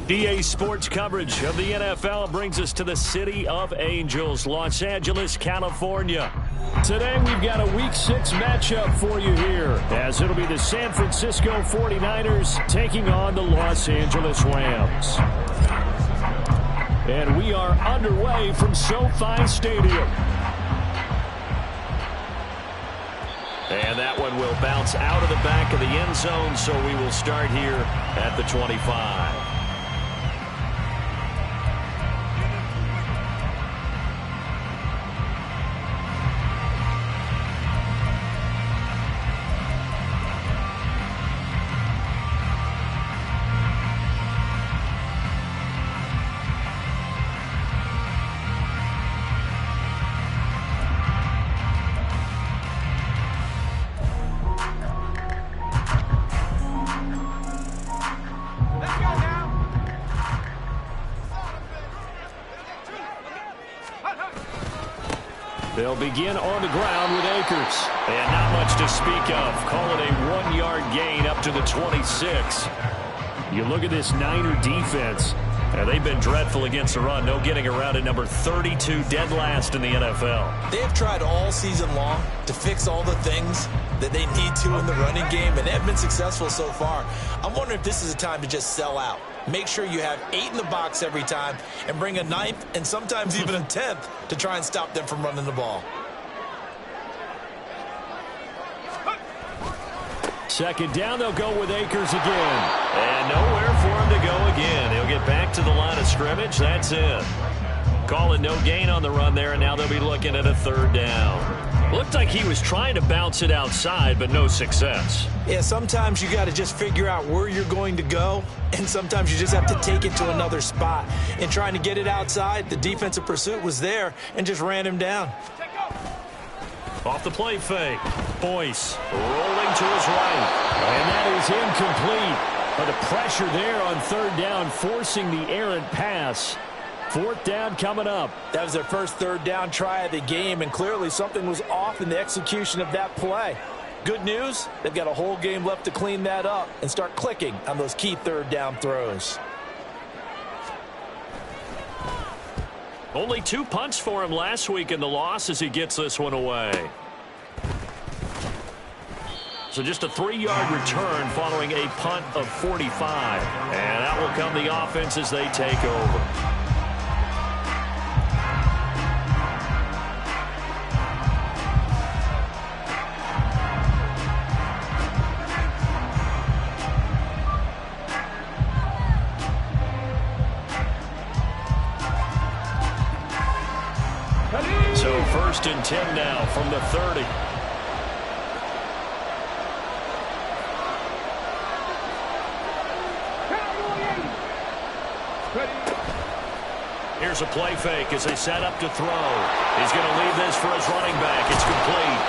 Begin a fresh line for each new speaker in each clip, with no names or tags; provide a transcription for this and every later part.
EA Sports coverage of the NFL brings us to the City of Angels, Los Angeles, California. Today we've got a Week 6 matchup for you here, as it'll be the San Francisco 49ers taking on the Los Angeles Rams. And we are underway from SoFi Stadium. And that one will bounce out of the back of the end zone, so we will start here at the 25. They'll begin on the ground with Akers. And not much to speak of. Call it a 1-yard gain up to the 26. You look at this Niner defense. They've been dreadful against the run. No getting around at number 32, dead last in the NFL.
They have tried all season long to fix all the things that they need to in the running game, and have been successful so far. I'm wondering if this is a time to just sell out. Make sure you have 8 in the box every time and bring a 9th and sometimes even a 10th to try and stop them from running the ball.
Second down, they'll go with Akers again. And nowhere for him to go again. He'll get back to the line of scrimmage. That's it. Call it no gain on the run there, and now they'll be looking at a 3rd down. Looked like he was trying to bounce it outside, but no success.
Yeah, sometimes you got to just figure out where you're going to go, and sometimes you just have to take it to another spot. And trying to get it outside, the defensive pursuit was there and just ran him down.
Off the play fake. Boyce rolling to his right. And that is incomplete. But the pressure there on 3rd down, forcing the errant pass. 4th down coming up.
That was their first 3rd down try of the game, and clearly something was off in the execution of that play. Good news, they've got a whole game left to clean that up and start clicking on those key 3rd down throws.
Only 2 punts for him last week in the loss as he gets this one away. So just a 3-yard return following a punt of 45. And out will come the offense as they take over. So 1st and 10 now from the 30. Here's a play fake as they set up to throw. He's going to leave this for his running back. It's complete.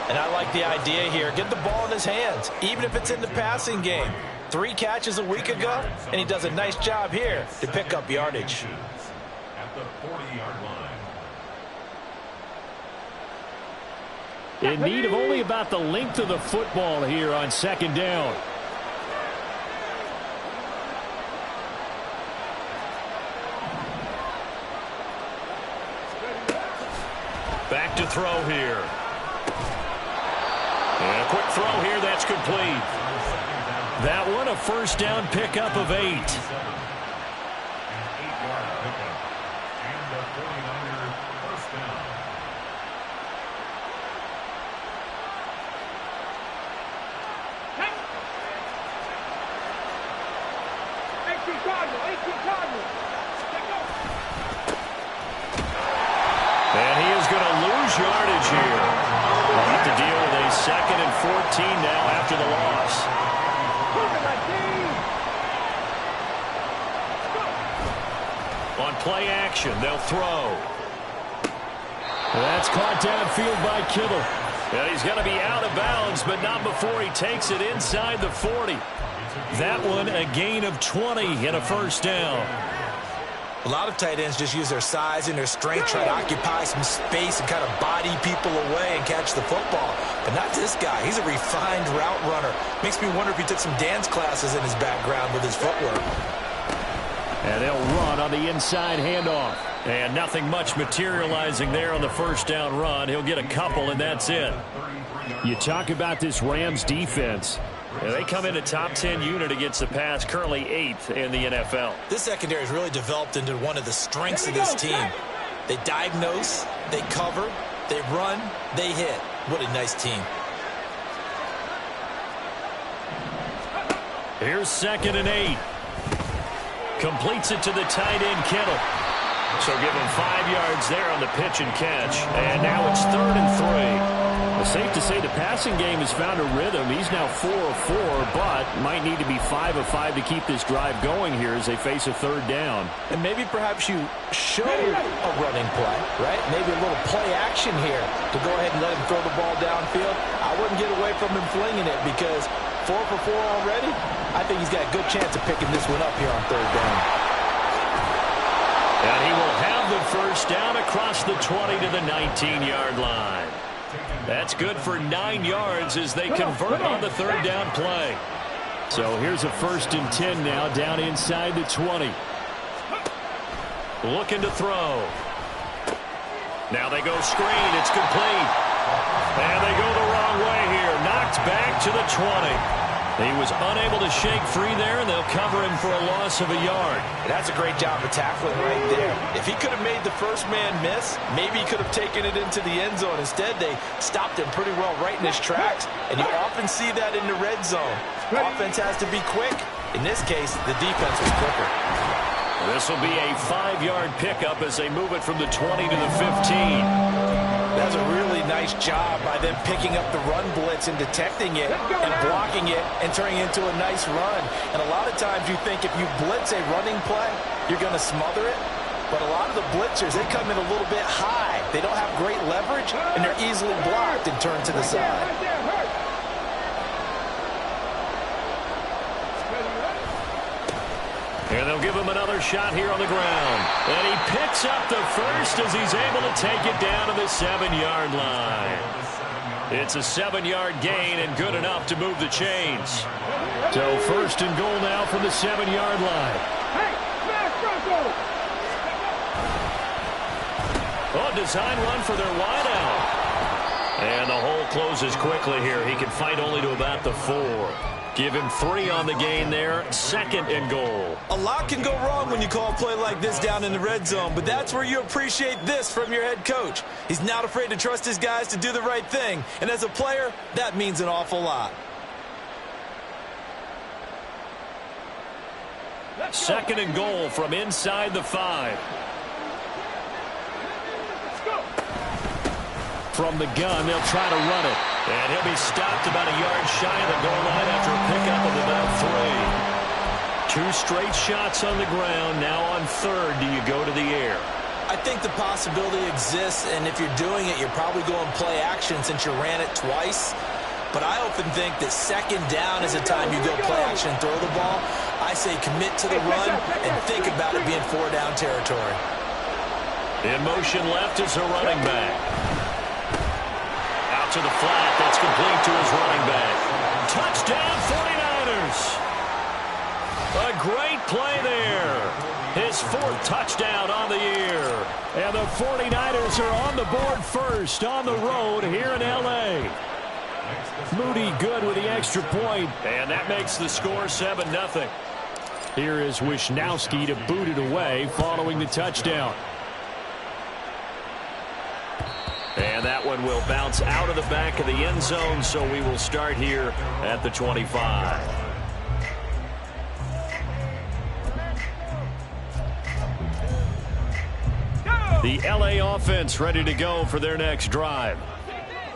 And I like the idea here. Get the ball in his hands, even if it's in the passing game. 3 catches a week ago, and he does a nice job here to pick up yardage.
At the 40-yard line.
In need of only about the length of the football here on 2nd down. Back to throw here. And a quick throw here, that's complete. That one a 1st down pickup of 8.
An 8-yard pickup. And the 49ers first down.
And he is going to lose yardage here. We'll have to deal with a 2nd and 14 now after the loss. On play action, they'll throw. That's caught downfield by Kittle. And he's going to be out of bounds, but not before he takes it inside the 40. That one a gain of 20 and a first down.
A lot of tight ends just use their size and their strength, try to occupy some space and kind of body people away and catch the football. But not this guy. He's a refined route runner. Makes me wonder if he took some dance classes in his background with his footwork.
And they'll run on the inside handoff. And nothing much materializing there on the first down run. He'll get a couple, and that's it. You talk about this Rams defense. They come in a top 10 unit against the pass, currently 8th in the NFL.
This secondary has really developed into one of the strengths of this team. They diagnose, they cover, they run, they hit. What a nice team.
Here's 2nd and 8. Completes it to the tight end, Kittle. So give him 5 yards there on the pitch and catch. And now it's 3rd and 3. Well, safe to say the passing game has found a rhythm. He's now 4 of 4, but might need to be 5 of 5 to keep this drive going here as they face a 3rd down.
And maybe perhaps you show a running play, right? Maybe a little play action here to go ahead and let him throw the ball downfield. I wouldn't get away from him flinging it because 4 for 4 already. I think he's got a good chance of picking this one up here on 3rd down.
And he will have the first down across the 20 to the 19-yard line. That's good for 9 yards as they convert on the 3rd down play. So here's a 1st and 10 now down inside the 20. Looking to throw. Now they go screen. It's complete. And they go the wrong way here. Knocked back to the 20. He was unable to shake free there, and they'll cover him for a loss of a yard.
That's a great job of tackling right there. If he could have made the first man miss, maybe he could have taken it into the end zone. Instead, they stopped him pretty well right in his tracks, and you often see that in the red zone. Offense has to be quick. In this case, the defense was quicker.
This will be a 5-yard pickup as they move it from the 20 to the 15.
That was a really nice job by them picking up the run blitz and detecting it and blocking it and turning it into a nice run. And a lot of times you think if you blitz a running play, you're going to smother it. But a lot of the blitzers, they come in a little bit high. They don't have great leverage, and they're easily blocked and turned to the side.
And they'll give him another shot here on the ground. And he picks up the first as he's able to take it down to the 7-yard line. It's a 7-yard gain and good enough to move the chains. So 1st and goal now from the 7-yard line. Oh, design run for their wideout. And the hole closes quickly here. He can fight only to about the 4. Give him 3 on the gain there. 2nd and goal.
A lot can go wrong when you call a play like this down in the red zone, but that's where you appreciate this from your head coach. He's not afraid to trust his guys to do the right thing, and as a player, that means an awful lot.
2nd and goal from inside the 5. From the gun, they'll try to run it. And he'll be stopped about a yard shy of the goal line after a pickup of about 3. 2 straight shots on the ground. Now on 3rd, do you go to the air?
I think the possibility exists, and if you're doing it, you're probably going play action since you ran it twice. But I often think that 2nd down is a time you go play action and throw the ball. I say commit to the run and think about it being 4-down territory.
In motion left is a running back. To the flat, that's complete to his running back. Touchdown 49ers. A great play there. His 4th touchdown on the year. And the 49ers are on the board first on the road here in L.A. Moody good with the extra point, and that makes the score 7-0. Here is Wisnowski to boot it away following the touchdown. And that one will bounce out of the back of the end zone, so we will start here at the 25. The LA offense ready to go for their next drive.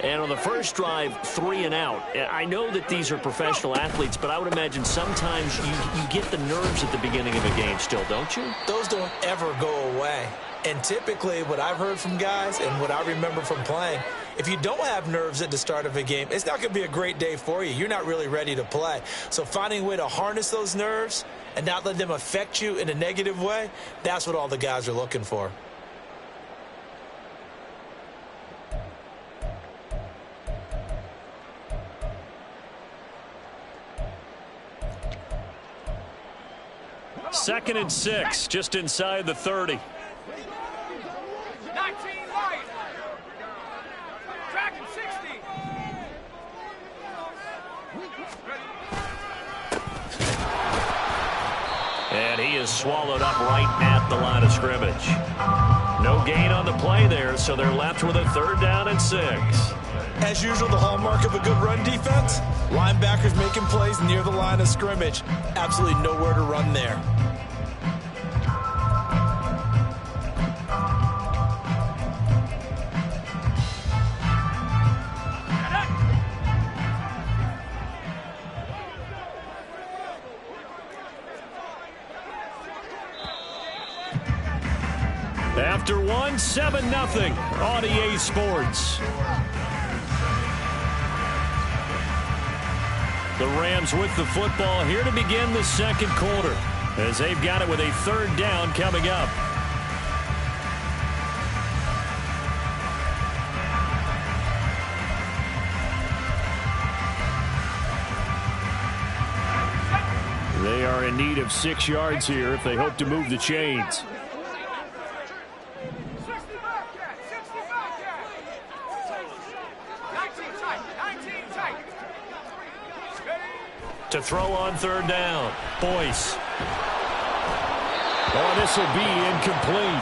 And on the first drive, 3 and out. I know that these are professional athletes, but I would imagine sometimes you get the nerves at the beginning of a game still, don't you?
Those don't ever go away. And typically what I've heard from guys and what I remember from playing, if you don't have nerves at the start of a game, it's not going to be a great day for you. You're not really ready to play. So finding a way to harness those nerves and not let them affect you in a negative way, that's what all the guys are looking for.
Second and 6, just inside the 30.
19 right. Track and 60.
And he is swallowed up right at the line of scrimmage. No gain on the play there, so they're left with a 3rd down and 6.
As usual, the hallmark of a good run defense, linebackers making plays near the line of scrimmage. Absolutely nowhere to run there.
After 1, 7-0 on EA Sports. The Rams with the football here to begin the second quarter, as they've got it with a 3rd down coming up. They are in need of 6 yards here if they hope to move the chains. To throw on 3rd down, Boyce. Oh, this will be incomplete.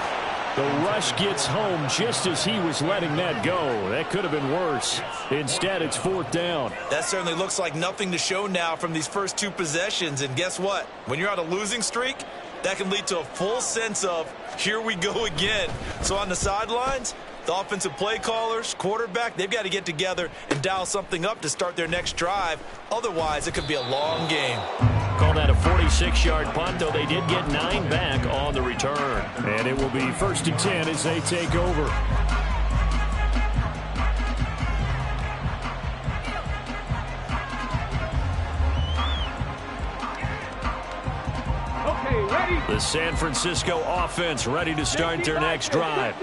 The rush gets home just as he was letting that go. That could have been worse. Instead, it's 4th down.
That certainly looks like nothing to show now from these first 2 possessions. And guess what? When you're on a losing streak, that can lead to a full sense of, here we go again. So on the sidelines, the offensive play callers, quarterback, they've got to get together and dial something up to start their next drive. Otherwise, it could be a long game.
Call that a 46-yard punt, though they did get 9 back on the return. And it will be 1st and 10 as they take over. The San Francisco offense ready to start their next drive.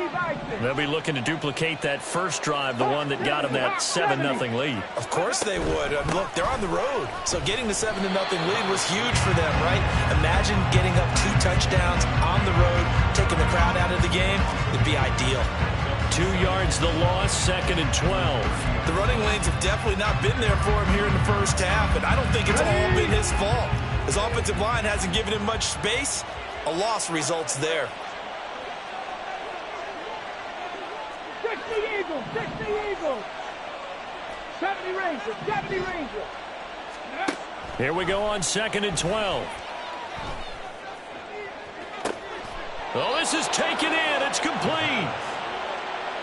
They'll be looking to duplicate that first drive, the one that got them that 7-0 lead.
Of course they would. I mean, look, they're on the road. So getting the 7-0 lead was huge for them, right? Imagine getting up 2 touchdowns on the road, taking the crowd out of the game. It'd be ideal.
2 yards the loss, 2nd and 12.
The running lanes have definitely not been there for him here in the first half, and I don't think it's all been his fault. His offensive line hasn't given him much space. A loss results there.
60 Eagles, 60 Eagles. 70 Rangers, 70 Rangers.
Here we go on 2nd and 12. Oh, this is taken in. It's complete.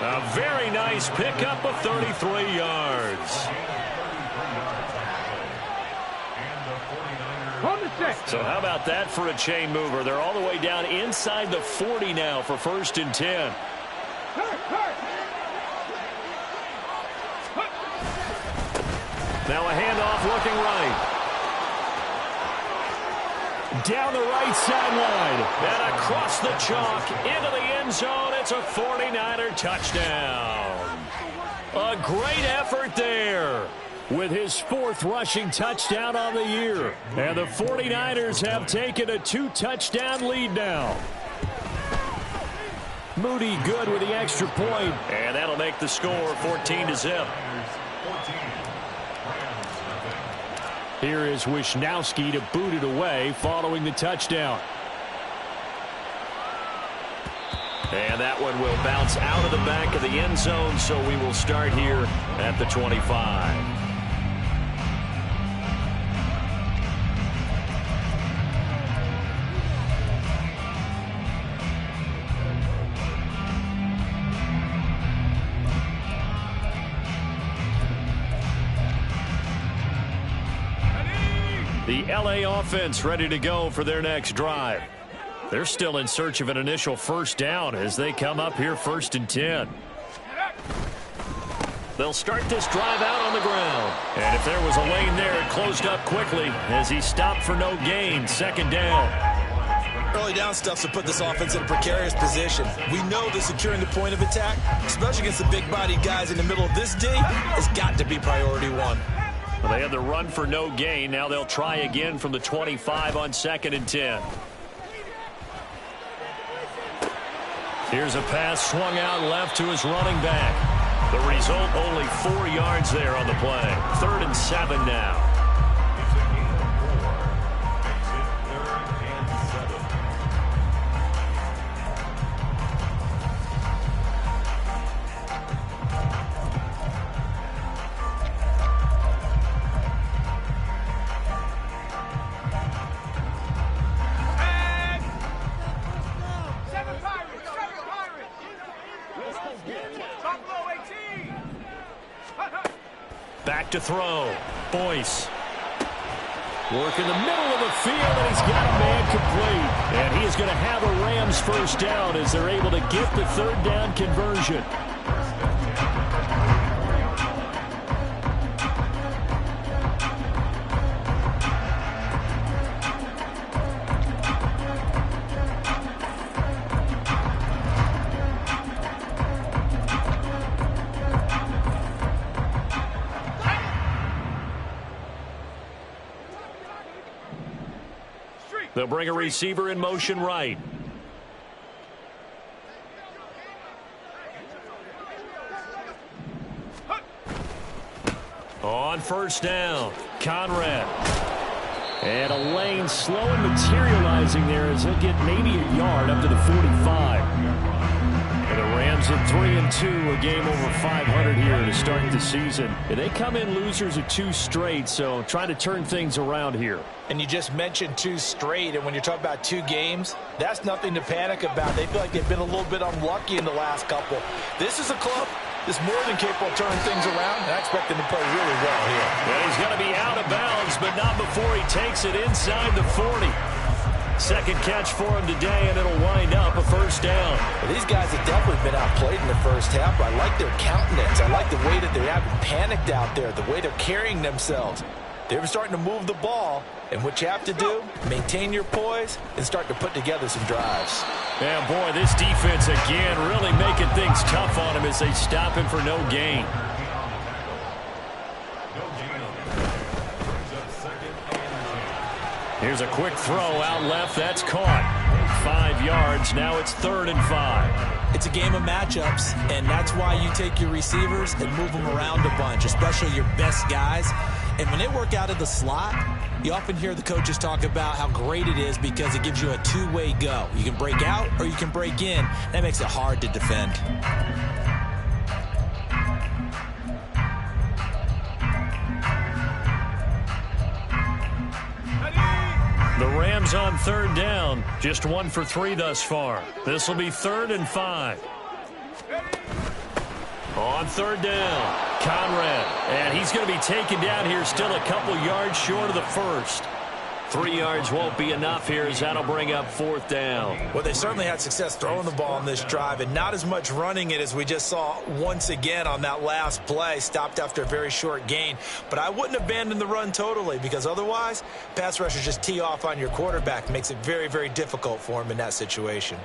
A very nice pickup of 33 yards. So how about that for a chain mover? They're all the way down inside the 40 now for 1st and 10. Now a handoff looking right. Down the right sideline. And across the chalk into the end zone. It's a 49er touchdown. A great effort there, with his 4th rushing touchdown on the year. And the 49ers have taken a 2-touchdown lead now. Moody good with the extra point, and that'll make the score 14-0. Here is Wisnowski to boot it away following the touchdown. And that one will bounce out of the back of the end zone, so we will start here at the 25. L.A. offense ready to go for their next drive. They're still in search of an initial first down as they come up here 1st and 10. They'll start this drive out on the ground. And if there was a lane there, it closed up quickly as he stopped for no gain. 2nd down.
Early down stuff to put this offense in a precarious position. We know that securing the point of attack, especially against the big-bodied guys in the middle of this D, has got to be priority one.
Well, they had the run for no gain. Now they'll try again from the 25 on 2nd and 10. Here's a pass swung out left to his running back. The result, only 4 yards there on the play. 3rd and 7 now. Back to throw. Boyce. Work in the middle of the field, and he's got a man complete. And he is going to have a Rams first down as they're able to get the 3rd down conversion. They'll bring a receiver in motion right. On 1st down, Conrad. And a lane slow and materializing there as he'll get maybe a yard up to the 45. And the Rams at 3-2, a game over 500 here to start the season. And they come in losers of 2 straight, so trying to turn things around here.
And you just mentioned 2 straight, and when you're talking about 2 games, that's nothing to panic about. They feel like they've been a little bit unlucky in the last couple. This is a club that's more than capable of turning things around, and I expect them to play really well here.
Well, he's going to be out of bounds, but not before he takes it inside the 40. 2nd catch for him today, and it'll wind up a 1st down.
Well, these guys have definitely been outplayed in the first half. I like their countenance. I like the way that they haven't panicked out there, the way they're carrying themselves. They're starting to move the ball, and what you have to do, maintain your poise and start to put together some drives.
Yeah, boy, this defense again really making things tough on him as they stop him for no gain. Here's a quick throw out left. That's caught. 5 yards. Now it's 3rd and 5.
It's a game of matchups, and that's why you take your receivers and move them around a bunch, especially your best guys. And when they work out of the slot, you often hear the coaches talk about how great it is because it gives you a 2-way go. You can break out or you can break in. That makes it hard to defend.
The Rams on 3rd down. Just 1 for 3 thus far. This will be 3rd and 5. On 3rd down, Conrad. And he's going to be taken down here still a couple yards short of the 1st. 3 yards won't be enough here as that'll bring up 4th down.
Well, they certainly had success throwing the ball on this drive and not as much running it as we just saw once again on that last play. Stopped after a very short gain. But I wouldn't abandon the run totally because otherwise, pass rushers just tee off on your quarterback. Makes it very, very difficult for him in that situation.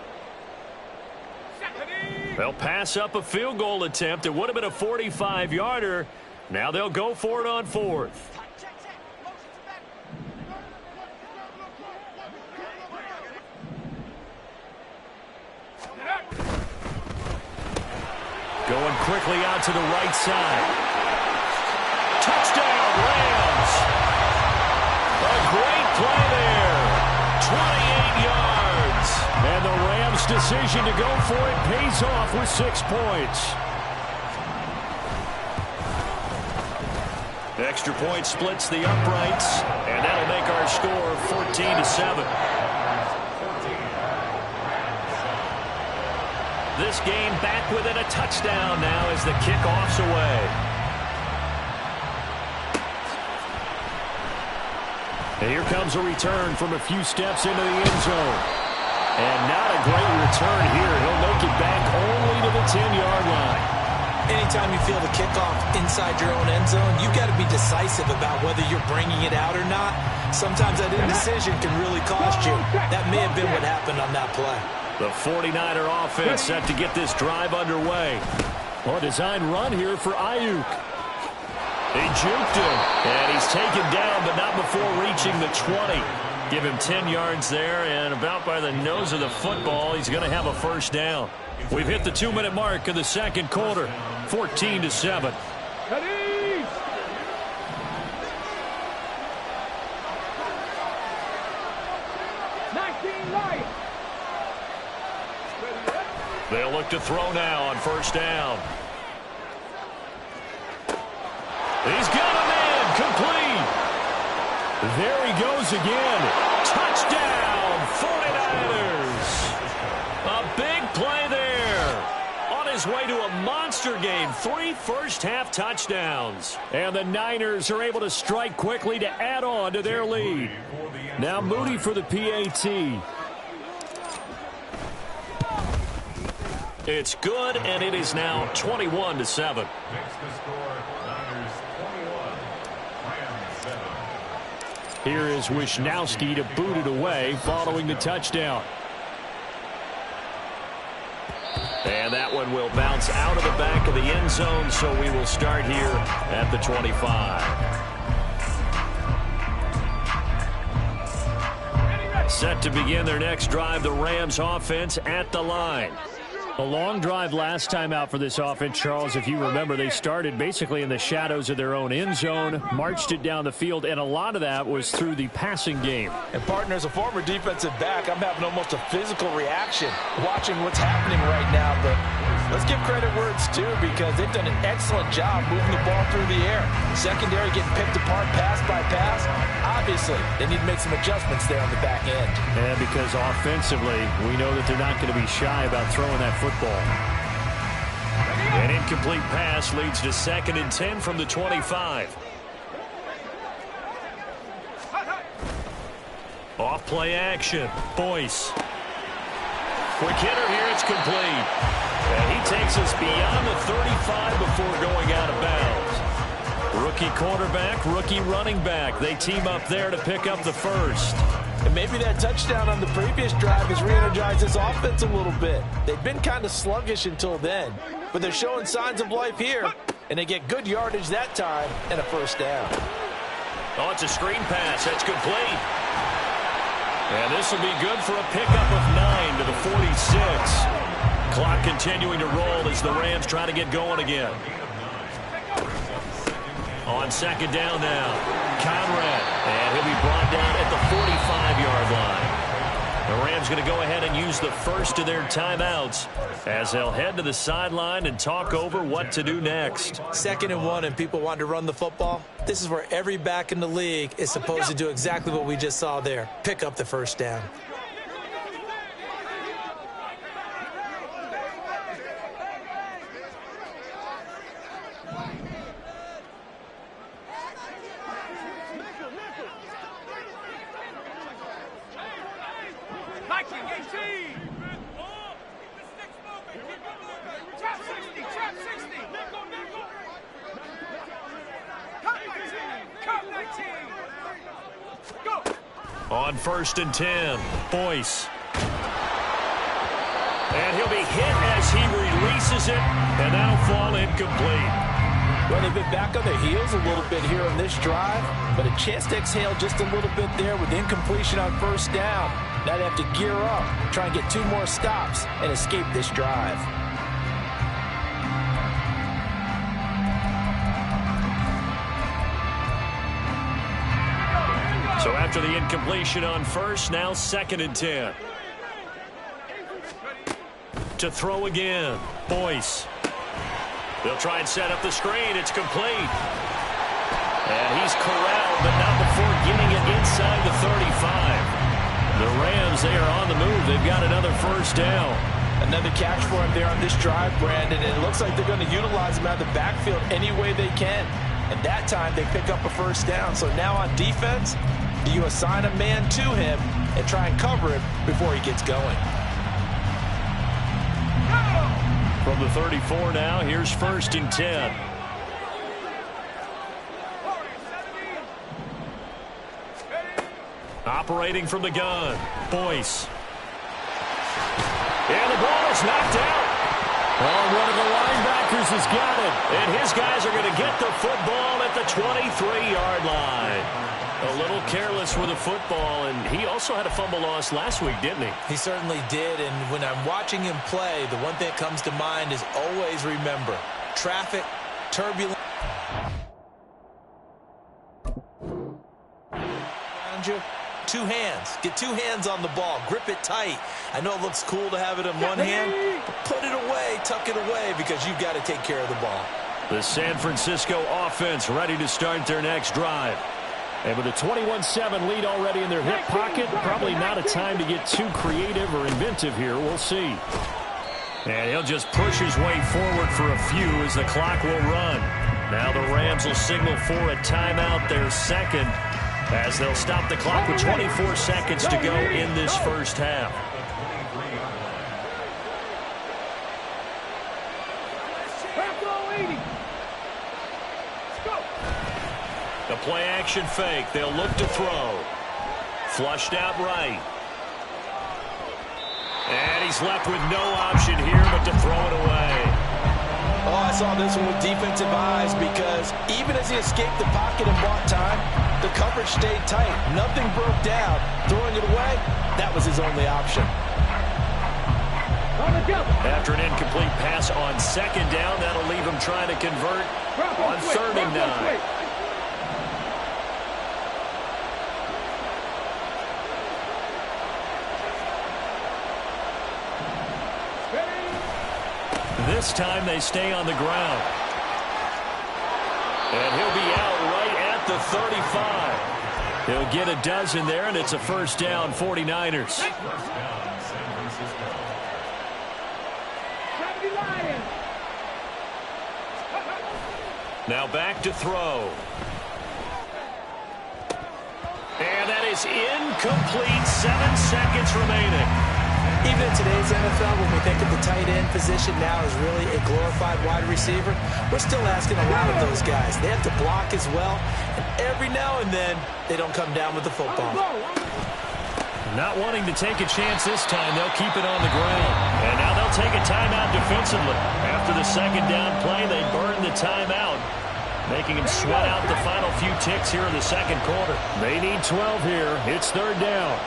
They'll pass up a field goal attempt. It would have been a 45-yarder. Now they'll go for it on 4th. Going quickly out to the right side. Touchdown, Rams. A great play there. 28 yards. And the Rams' decision to go for it pays off with 6 points. Extra point splits the uprights, and that'll make our score 14-7. This game back within a touchdown now as the kickoff's away. And here comes a return from a few steps into the end zone. And not a great return here. He'll make it back only to the 10-yard line.
Anytime you feel the kickoff inside your own end zone, you've got to be decisive about whether you're bringing it out or not. Sometimes that indecision can really cost you. That may have been what happened on that play.
The 49er offense set to get this drive underway. A design run here for Ayuk. They juked him, and he's taken down, but not before reaching the 20. Give him 10 yards there, and about by the nose of the football, he's going to have a first down. We've hit the 2-minute mark of the second quarter, 14-7.
Ready?
They'll look to throw now on first down. He's got a man complete. There he goes again. Touchdown, 49ers. A big play there. On his way to a monster game. 3 first-half touchdowns. And the Niners are able to strike quickly to add on to their lead. Now Moody for the PAT. It's good, and it is now 21-7.
Next to score, Niners 21, Rams 7.
Here is Wisnowski to boot it away following the touchdown. And that one will bounce out of the back of the end zone, so we will start here at the 25. Set to begin their next drive, the Rams offense at the line. A long drive last time out for this offense, Charles. If you remember, they started basically in the shadows of their own end zone, marched it down the field, and a lot of that was through the passing game.
And, partner, as a former defensive back, I'm having almost a physical reaction watching what's happening right now. But let's give credit where it's due, because they've done an excellent job moving the ball through the air. Secondary getting picked apart pass by pass. Obviously, they need to make some adjustments there on the back end.
And because offensively, we know that they're not going to be shy about throwing that football. An incomplete pass leads to 2nd and 10 from the 25. Off play action. Boyce. Quick hitter here. It's complete. And he takes us beyond the 35 before going out of bounds. Rookie quarterback, rookie running back. They team up there to pick up the first.
And maybe that touchdown on the previous drive has re-energized this offense a little bit. They've been kind of sluggish until then, but they're showing signs of life here, and they get good yardage that time and a first down.
Oh, it's a screen pass. That's complete. And this will be good for a pickup of 9 to the 46. Clock continuing to roll as the Rams try to get going again. On 2nd down now, Conrad, and he'll be brought down at the 45-yard line. The Rams going to go ahead and use the first of their timeouts as they'll head to the sideline and talk over what to do next.
2nd and 1 and people want to run the football. This is where every back in the league is supposed to do exactly what we just saw there. Pick up the first down.
On 1st and 10, Boyce. And he'll be hit as he releases it, and that'll fall incomplete.
Well, they've been back on their heels a little bit here on this drive, but a chance to exhale just a little bit there with incompletion on first down. Now they have to gear up, try and get 2 more stops, and escape this drive.
So after the incompletion on first, now 2nd and 10. To throw again, Boyce. They'll try and set up the screen. It's complete. And he's corralled, but not before getting it inside the 35. The Rams, they are on the move. They've got another first down.
Another catch for him there on this drive, Brandon, and it looks like they're going to utilize him out of the backfield any way they can. And that time they pick up a first down. So now on defense, Do you assign a man to him and try and cover him before he gets going?
From the 34 now, here's 1st and 10. Operating from the gun, Boyce. And the ball is knocked out. Oh, one of the linebackers has got it. And his guys are going to get the football at the 23-yard line. A little careless with the football, and he also had a fumble loss last week, didn't he?
He certainly did, and when I'm watching him play, the one thing that comes to mind is always remember, traffic, turbulence. Around you. 2 hands. Get 2 hands on the ball. Grip it tight. I know it looks cool to have it in one hand, but put it away, tuck it away, because you've got to take care of the ball.
The San Francisco offense ready to start their next drive. And with a 21-7 lead already in their hip pocket, probably not a time to get too creative or inventive here. We'll see. And he'll just push his way forward for a few as the clock will run. Now the Rams will signal for a timeout, their second, as they'll stop the clock with 24 seconds to go in this first half. The play-action fake. They'll look to throw. Flushed out right. And he's left with no option here but to throw it away.
Oh, I saw this one with defensive eyes because even as he escaped the pocket and bought time, the coverage stayed tight. Nothing broke down. Throwing it away, that was his only option.
After an incomplete pass on 2nd down, that'll leave him trying to convert on 3rd and 9. This time they stay on the ground. And he'll be out right at the 35. He'll get a dozen there, and it's a 1st down, 49ers. Now back to throw. And that is incomplete. 7 seconds remaining.
Even in today's NFL, when we think of the tight end position now as really a glorified wide receiver, we're still asking a lot of those guys. They have to block as well, and every now and then, they don't come down with the football.
Not wanting to take a chance this time, they'll keep it on the ground. And now they'll take a timeout defensively. After the 2nd down play, they burn the timeout, making them sweat out the final few ticks here in the 2nd quarter. They need 12 here. It's 3rd down.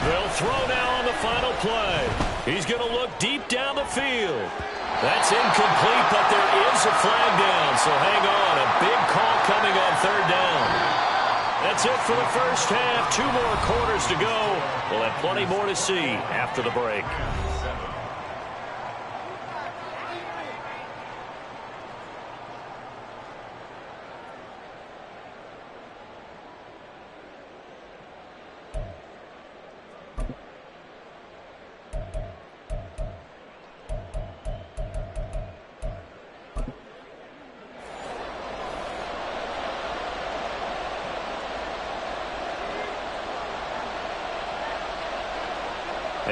They'll throw now on the final play. He's going to look deep down the field. That's incomplete, but there is a flag down, so hang on. A big call coming on 3rd down. That's it for the first half. 2 more quarters to go. We'll have plenty more to see after the break.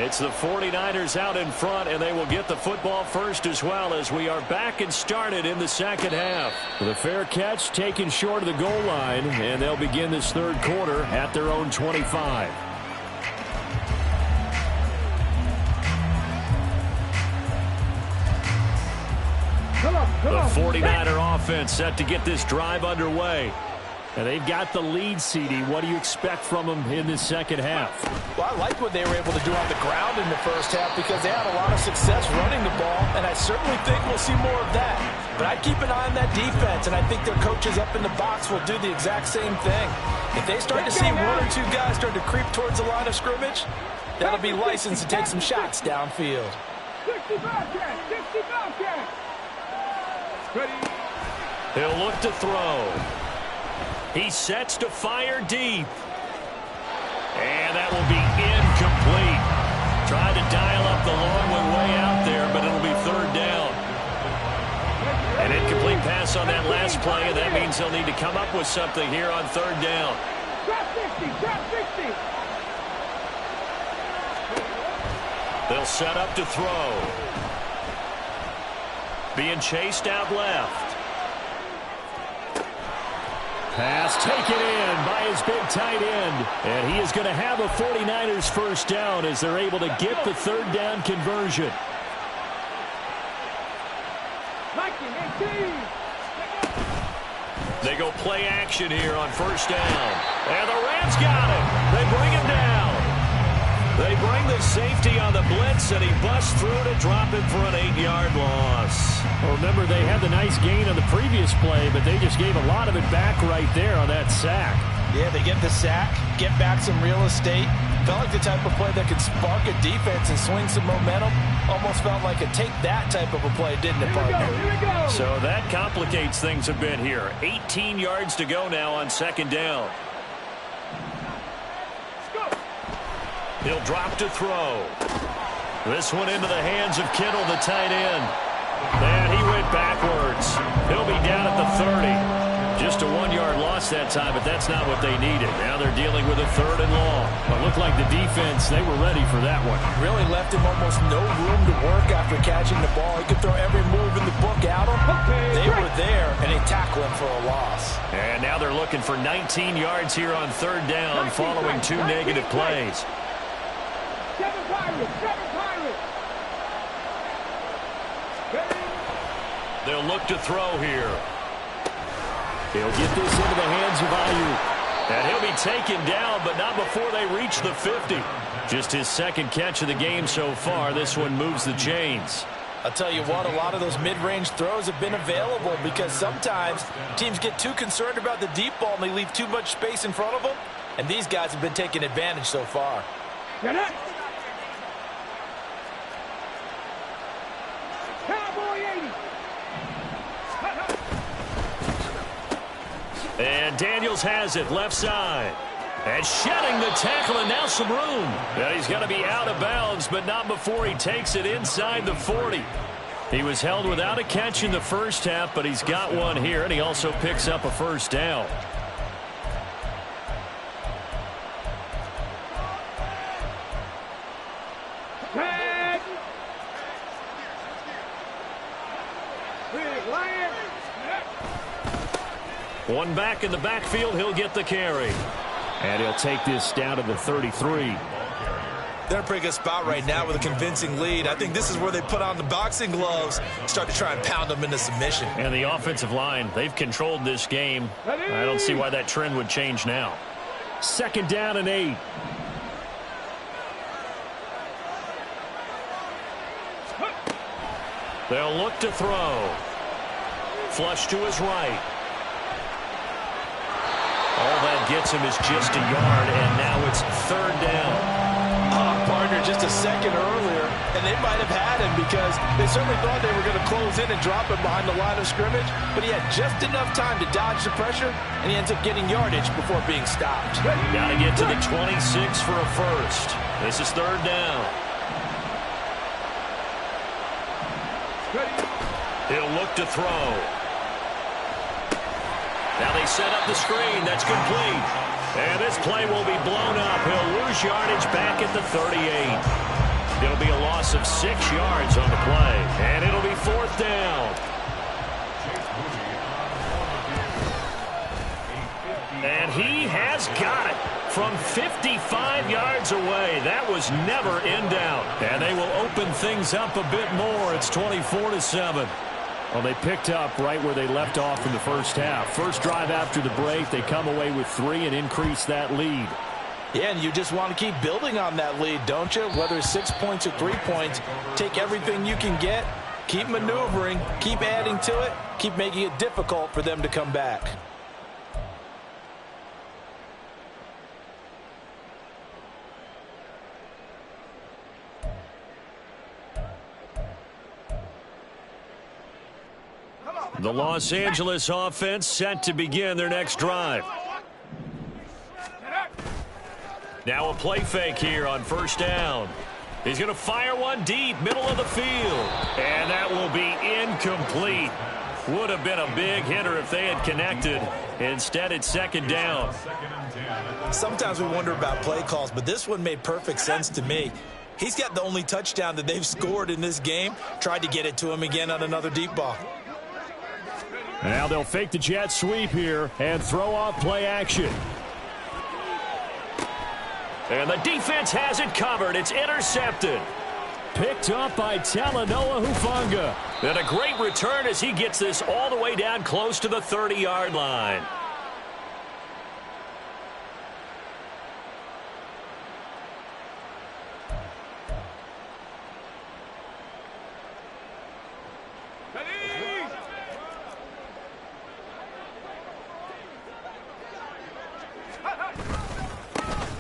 It's the 49ers out in front, and they will get the football first as well as we are back and started in the 2nd half. The fair catch taken short of the goal line, and they'll begin this 3rd quarter at their own 25. The 49er offense set to get this drive underway. And they've got the lead, CD. What do you expect from them in this 2nd half?
Well, I like what they were able to do on the ground in the first half because they had a lot of success running the ball, and I certainly think we'll see more of that. But I'd keep an eye on that defense, and I think their coaches up in the box will do the exact same thing. If they start to see 1 or 2 guys start to creep towards the line of scrimmage, that'll be licensed to take some shots downfield.
60 Bobcats! 60 Bobcats! Ready?
He'll look to throw. He sets to fire deep. And that will be incomplete. Tried to dial up the long one way out there, but it'll be 3rd down. pass on that last play, and that means they'll need to come up with something here on third down.
Drop 60, drop 60.
They'll set up to throw. Being chased out left. Pass taken in by his big tight end. And he is going to have a 49ers first down as they're able to get the third down conversion. They go play action here on first down. And the Rams got him. They bring him down. They bring the safety on the blitz, and he busts through to drop him for an 8-yard loss. Well, remember, they had the nice gain on the previous play, but they just gave a lot of it back right there on that sack.
Yeah, they get the sack, get back some real estate. Felt like the type of play that could spark a defense and swing some momentum. Almost felt like a take that type of a play, didn't it, partner?
Here we go.
So that complicates things a bit here. 18 yards to go now on second down. He'll drop to throw. This one into the hands of Kittle, the tight end. And he went backwards. He'll be down at the 30. Just a 1-yard loss that time, but that's not what they needed. Now they're dealing with a third and long. It looked like the defense, they were ready for that one.
Really left him almost no room to work after catching the ball. He could throw every move in the book at him. They were there, and they tackle him for a loss.
And now they're looking for 19 yards here on third down following 2 negative plays.
7 Pirates, 7 Pirates.
They'll look to throw here. He'll get this into the hands of Ayuk. And he'll be taken down, but not before they reach the 50. Just his second catch of the game so far. This one moves the chains.
I'll tell you what, a lot of those mid-range throws have been available because sometimes teams get too concerned about the deep ball and they leave too much space in front of them. And these guys have been taking advantage so far.
Get it. Cowboy 80.
And Daniels has it left side. And shedding the tackle, and now some room. And he's going to be out of bounds, but not before he takes it inside the 40. He was held without a catch in the first half, but he's got one here, and he also picks up a first down.
Red. Big Lion.
One back in the backfield, he'll get the carry. And he'll take this down to the 33.
They're in a pretty good spot right now with a convincing lead. I think this is where they put on the boxing gloves, start to try and pound them into submission.
And the offensive line, they've controlled this game. I don't see why that trend would change now. Second down and 8. They'll look to throw. Flush to his right. All that gets him is just a yard, and now it's third down.
Partner, just a second earlier, and they might have had him because they certainly thought they were going to close in and drop him behind the line of scrimmage, but he had just enough time to dodge the pressure, and he ends up getting yardage before being stopped.
Got to get to the 26 for a first. This is third down. He'll look to throw. Now they set up the screen. That's complete. And this play will be blown up. He'll lose yardage back at the 38. It'll be a loss of 6 yards on the play. And it'll be fourth down. And he has got it from 55 yards away. That was never in doubt. And they will open things up a bit more. It's 24-7. Well, they picked up right where they left off in the first half. First drive after the break, they come away with 3 and increase that lead.
Yeah, and you just want to keep building on that lead, don't you? Whether it's 6 points or 3 points, take everything you can get, keep maneuvering, keep adding to it, keep making it difficult for them to come back.
The Los Angeles offense set to begin their next drive. Now a play fake here on first down. He's going to fire one deep, middle of the field. And that will be incomplete. Would have been a big hitter if they had connected. Instead, it's second down.
Sometimes we wonder about play calls, but this one made perfect sense to me. He's got the only touchdown that they've scored in this game. Tried to get it to him again on another deep ball.
Now they'll fake the jet sweep here and throw off play action. And the defense has it covered. It's intercepted. Picked up by Talanoa Hufanga. And a great return as he gets this all the way down close to the 30-yard line.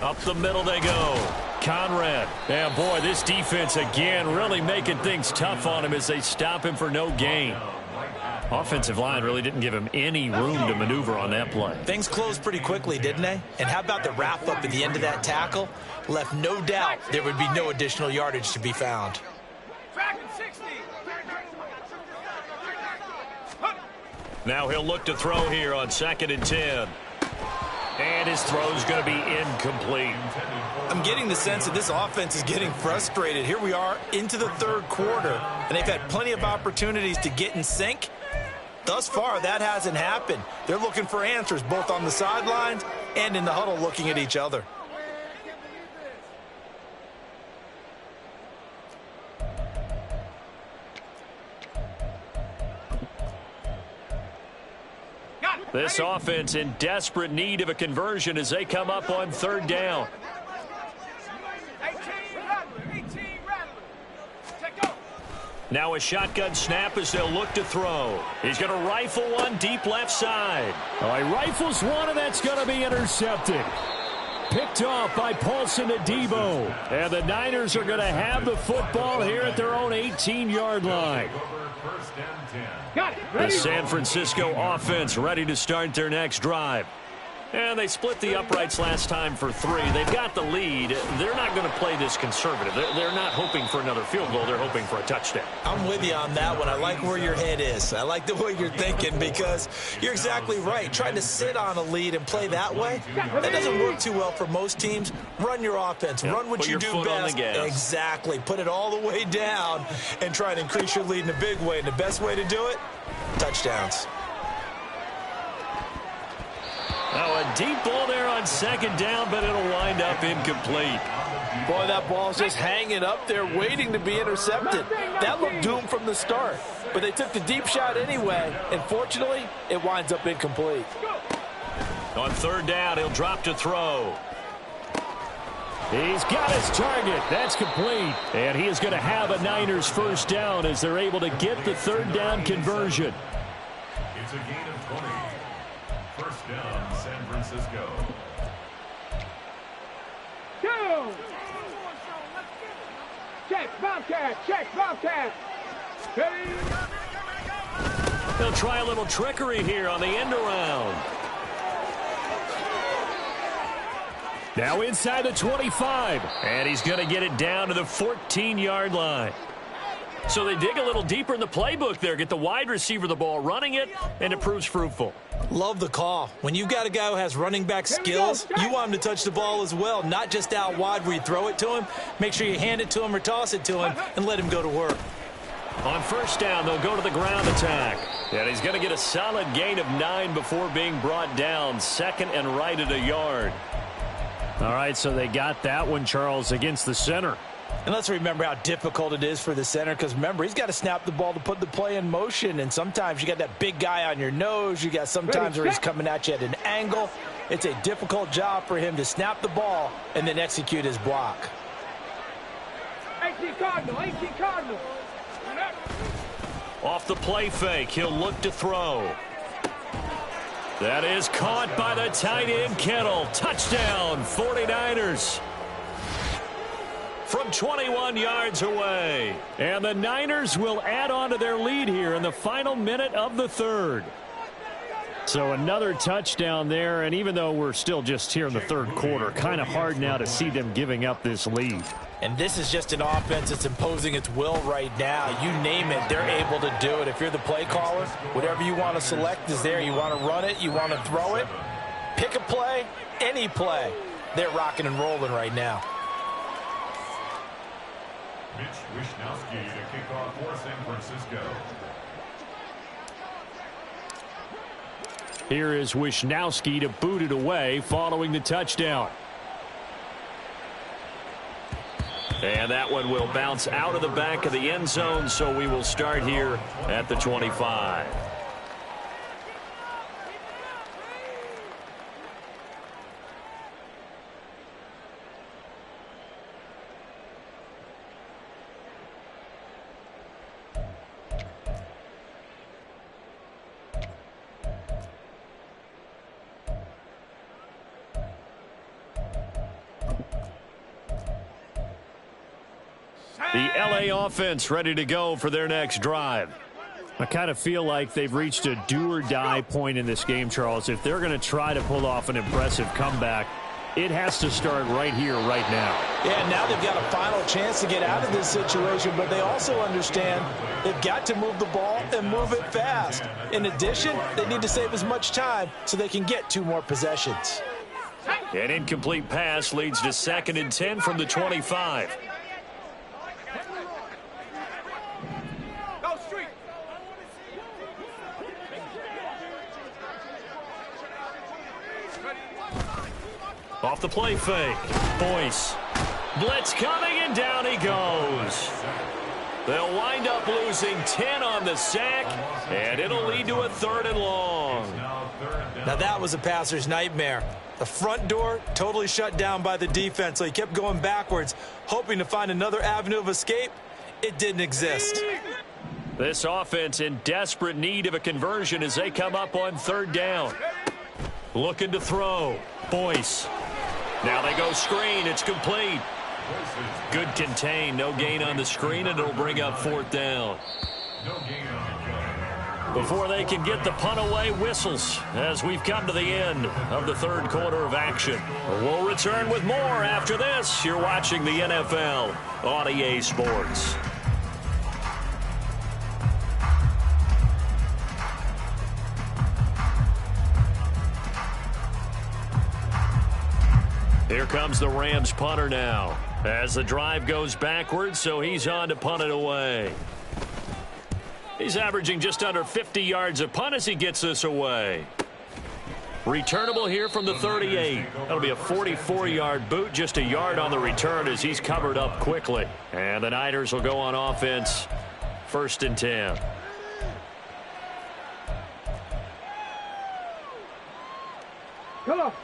Up the middle they go. Conrad. And boy, this defense again really making things tough on him as they stop him for no gain. Offensive line really didn't give him any room to maneuver on that play.
Things closed pretty quickly, didn't they? And how about the wrap-up at the end of that tackle? Left no doubt there would be no additional yardage to be found.
Now he'll look to throw here on 2nd and 10. And his throw's going to be incomplete.
I'm getting the sense that this offense is getting frustrated. Here we are into the third quarter, and they've had plenty of opportunities to get in sync. Thus far, that hasn't happened. They're looking for answers both on the sidelines and in the huddle looking at each other.
This offense in desperate need of a conversion as they come up on 3rd down. Now a shotgun snap as they'll look to throw. He's going to rifle one deep left side. Oh, he rifles one, and that's going to be intercepted. Picked off by Paulson Adebo. And the Niners are going to have the football here at their own 18-yard line. The San Francisco offense ready to start their next drive. And they split the uprights last time for 3. They've got the lead. They're not going to play this conservative. They're not hoping for another field goal. They're hoping for a touchdown.
I'm with you on that one. I like where your head is. I like the way you're thinking because you're exactly right. Trying to sit on a lead and play that way, that doesn't work too well for most teams. Run your offense.
Yep.
Run what you do best. Exactly. Put it all the way down and try and increase your lead in a big way. And the best way to do it, touchdowns.
Now a deep ball there on 2nd down, but it'll wind up incomplete.
Boy, that ball's just hanging up there waiting to be intercepted. That looked doomed from the start, but they took the deep shot anyway, and fortunately, it winds up incomplete.
On 3rd down, he'll drop to throw. He's got his target. That's complete. And he is going to have a Niners 1st down as they're able to get the 3rd down conversion.
It's a gain of 20. 1st down, San Francisco.
Go! Check, Bobcat! Check, Bobcat!
They'll try a little trickery here on the end around. Now inside the 25. And he's going to get it down to the 14-yard line. So they dig a little deeper in the playbook there, get the wide receiver the ball, running it, and it proves fruitful.
Love the call. When you've got a guy who has running back skills, you want him to touch the ball as well, not just out wide where you throw it to him. Make sure you hand it to him or toss it to him and let him go to work.
On 1st down, they'll go to the ground attack. And he's going to get a solid gain of 9 before being brought down. 2nd and right at a yard. All right, so they got that one, Charles, against the center.
And let's remember how difficult it is for the center because, remember, he's got to snap the ball to put the play in motion. And sometimes you got that big guy on your nose. You got sometimes where he's coming at you at an angle. It's a difficult job for him to snap the ball and then execute his block.
18 Cardinal, 18 Cardinal.
Off the play fake, he'll look to throw. That is caught by the tight end, Kittle. Touchdown, 49ers. From 21 yards away. And the Niners will add on to their lead here in the final minute of the 3rd. So another touchdown there, and even though we're still just here in the third quarter, kind of hard now to see them giving up this lead.
And this is just an offense that's imposing its will right now. You name it, they're able to do it. If you're the play caller, whatever you want to select is there. You want to run it, you want to throw it, pick a play, any play. They're rocking and rolling right now.
Mitch Wishnowsky to kick off for San Francisco.
Here is Wishnowsky to boot it away following the touchdown.
And that one will bounce out of the back of the end zone, so we will start here at the 25.
The LA offense ready to go for their next drive. I kind of feel like they've reached a do-or-die point in this game, Charles. If they're going to try to pull off an impressive comeback, it has to start right here, right now.
Yeah, now they've got a final chance to get out of this situation, but they also understand they've got to move the ball and move it fast. In addition, they need to save as much time so they can get 2 more possessions.
An incomplete pass leads to 2nd and 10 from the 25. Off the play fake. Boyce. Blitz coming, and down he goes. They'll wind up losing 10 on the sack, and it'll lead to a 3rd and long.
Now that was a passer's nightmare. The front door totally shut down by the defense, so he kept going backwards, hoping to find another avenue of escape. It didn't exist.
This offense in desperate need of a conversion as they come up on 3rd down. Looking to throw. Boyce. Now they go screen. It's complete. Good contain. No gain on the screen, and it'll bring up 4th down. Before they can get the punt away, whistles as we've come to the end of the 3rd quarter of action. We'll return with more after this. You're watching the NFL on EA Sports. Here comes the Rams punter now as the drive goes backwards, so he's on to punt it away. He's averaging just under 50 yards a punt as he gets this away. Returnable here from the 38. That'll be a 44-yard boot, just a yard on the return as he's covered up quickly. And the Niners will go on offense, 1st and 10.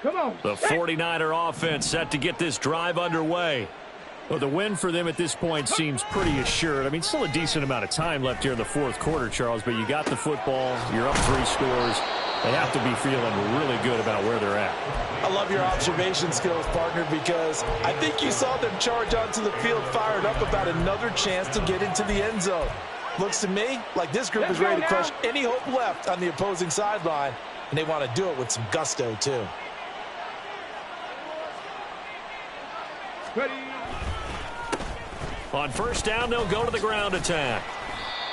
Come on.
The 49er offense set to get this drive underway. Well, the win for them at this point seems pretty assured. I mean, still a decent amount of time left here in the 4th quarter, Charles, but you got the football. You're up 3 scores. They have to be feeling really good about where they're at.
I love your observation skills, partner, because I think you saw them charge onto the field fired up about another chance to get into the end zone. Looks to me like this group is ready to crush any hope left on the opposing sideline, and they want to do it with some gusto, too.
Ready.
On 1st down, they'll go to the ground attack.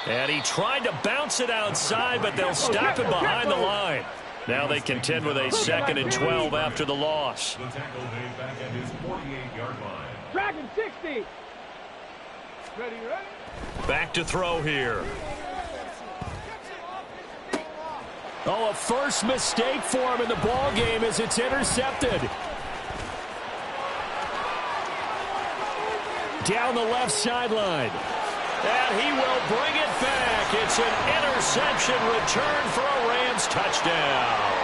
And he tried to bounce it outside, but they'll stop him behind the line. Now they contend with a 2nd and 12 after the loss.
The tackle made back at his 48-yard line.
Dragon 60. Ready.
Back to throw here. Oh, a first mistake for him in the ball game as it's intercepted. Down the left sideline. And he will bring it back. It's an interception return for a Rams touchdown.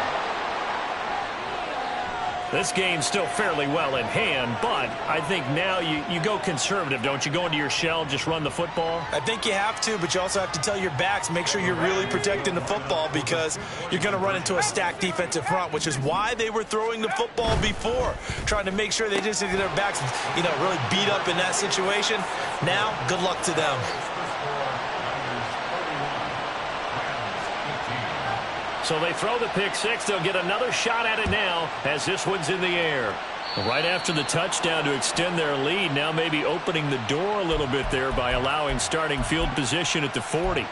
This game's still fairly well in hand, but I think now you go conservative, don't you? Go into your shell, just run the football?
I think you have to, but you also have to tell your backs, make sure you're really protecting the football because you're going to run into a stacked defensive front, which is why they were throwing the football before, trying to make sure they just get their backs, really beat up in that situation. Now, good luck to them.
So they throw the pick six. They'll get another shot at it now as this one's in the air. Right after the touchdown to extend their lead, now maybe opening the door a little bit there by allowing starting field position at the 40.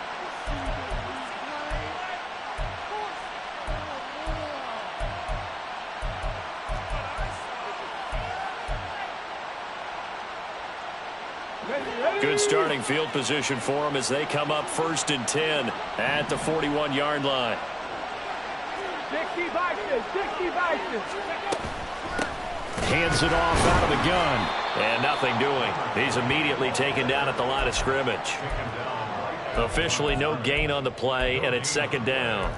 Good starting field position for them as they come up 1st and 10 at the 41-yard line.
60 Vikings, 60 Vikings.
Hands it off out of the gun. And nothing doing. He's immediately taken down at the line of scrimmage. Officially no gain on the play, and it's 2nd down.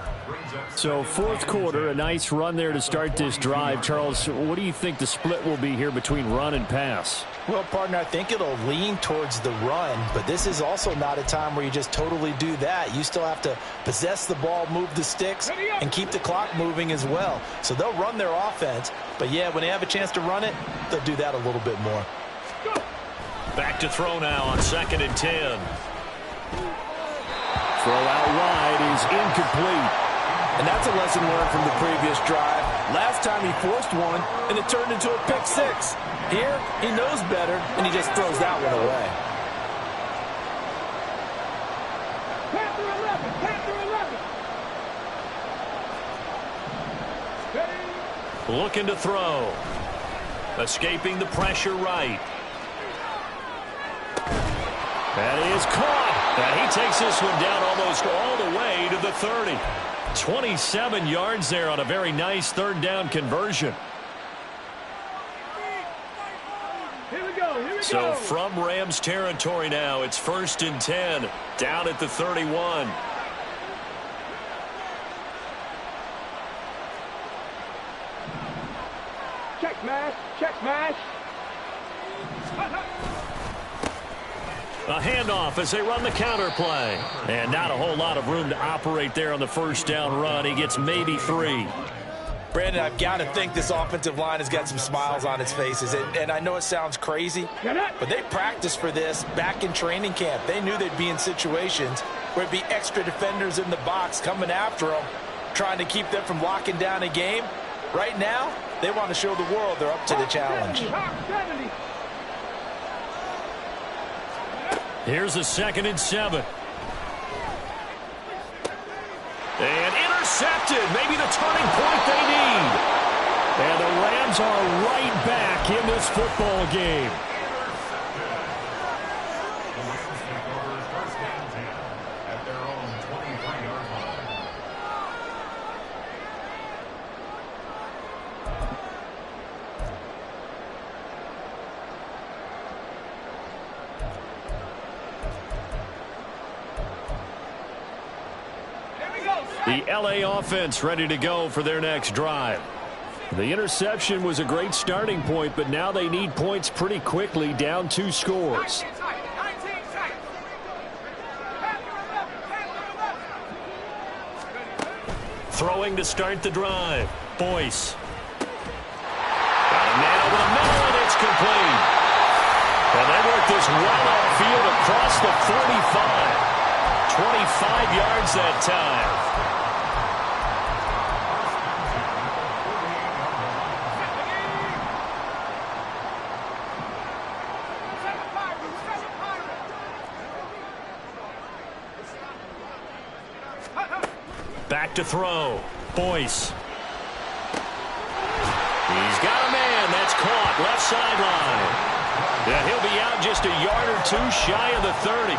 So 4th quarter, a nice run there to start this drive. Charles, what do you think the split will be here between run and pass?
Well, partner, I think it'll lean towards the run, but this is also not a time where you just totally do that. You still have to possess the ball, move the sticks, and keep the clock moving as well. So they'll run their offense, but yeah, when they have a chance to run it, they'll do that a little bit more.
Back to throw now on 2nd and 10. Throw out wide is incomplete.
And that's a lesson learned from the previous drive. Last time he forced one, and it turned into a pick six. Here, he knows better, and he just throws that one away.
Panther 11, Panther 11.
Looking to throw. Escaping the pressure right. That is caught. And he takes this one down almost all the way to the 30. 27 yards there on a very nice 3rd down conversion.
Here we go, here we
So
go.
from Rams territory now, it's 1st and 10, down at the 31.
Check smash, check smash.
A handoff as they run the counter play. And not a whole lot of room to operate there on the 1st down run. He gets maybe 3.
Brandon, I've got to think this offensive line has got some smiles on its faces. And I know it sounds crazy, but they practiced for this back in training camp. They knew they'd be in situations where it'd be extra defenders in the box coming after them, trying to keep them from locking down a game. Right now, they want to show the world they're up to the challenge.
70.
Here's a 2nd and 7. And intercepted. Maybe the turning point they need. And the Rams are right back in this football game.
At their own 23-yard line.
The LA offense ready to go for their next drive. The interception was a great starting point, but now they need points pretty quickly, down 2 scores. Throwing to start the drive. Boyce. Got a man over the middle, and it's complete. And they work this well outfield across the 45. 25 yards that time. Back to throw. Boyce. He's got a man. That's caught. Left sideline. Yeah, he'll be out just a yard or 2 shy of the 30.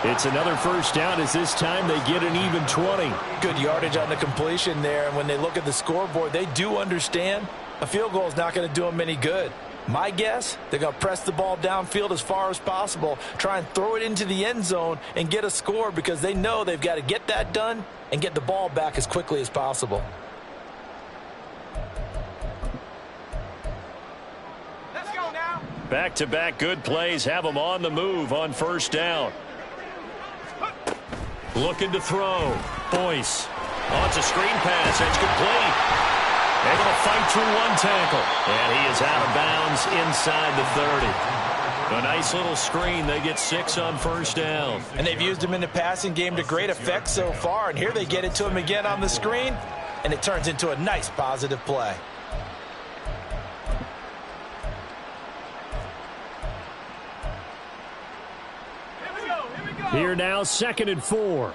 It's another 1st down as this time they get an even 20.
Good yardage on the completion there, and when they look at the scoreboard, they do understand a field goal is not going to do them any good. My guess, they're going to press the ball downfield as far as possible, try and throw it into the end zone and get a score because they know they've got to get that done and get the ball back as quickly as possible.
Let's go now.
Back-to-back good plays have them on the move on 1st down. Looking to throw. Boyce. Oh, it's a screen pass. It's complete. Able to fight through 1 tackle. And he is out of bounds inside the 30. A nice little screen. They get 6 on first down.
And they've used him in the passing game to great effect so far. And here they get it to him again on the screen. And it turns into a nice positive play.
Here now, 2nd and 4.